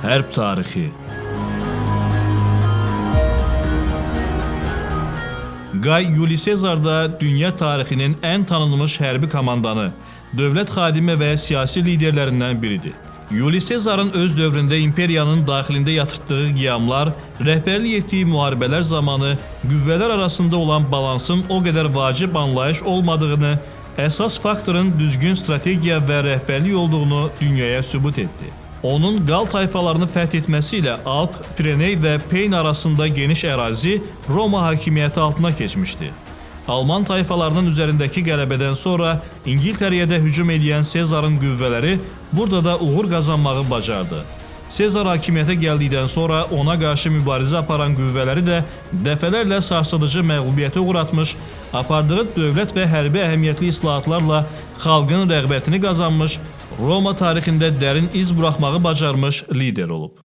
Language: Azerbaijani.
Hərb tarixi. Qay Yuli Sezar da dünya tarixinin ən tanınmış hərbi komandanı, dövlət xadimi və siyasi liderlərindən biridir. Yuli Sezarın öz dövründə imperiyanın daxilində yatırtdığı qiyamlar, rəhbərlik etdiyi müharibələr zamanı qüvvələr arasında olan balansın o qədər vacib anlayış olmadığını, əsas faktorun düzgün strategiya və rəhbərlik olduğunu dünyaya sübut etdi. Onun Qal tayfalarını fəth etməsi ilə Alp, Pireney və Peyn arasında geniş ərazi Roma hakimiyyəti altına keçmişdi. Alman tayfalarının üzərindəki qələbədən sonra İngiltərəyə də hücum edən Sezarın qüvvələri burada da uğur qazanmağı bacardı. Sezar hakimiyyətə gəldikdən sonra ona qarşı mübarizə aparan qüvvələri də dəfələrlə sarsıdıcı məğlubiyyətə uğratmış, apardığı dövlət və hərbi əhəmiyyətli islahatlarla xalqın rəğbətini qazanmış, Roma tarixində dərin iz buraxmağı bacarmış lider olub.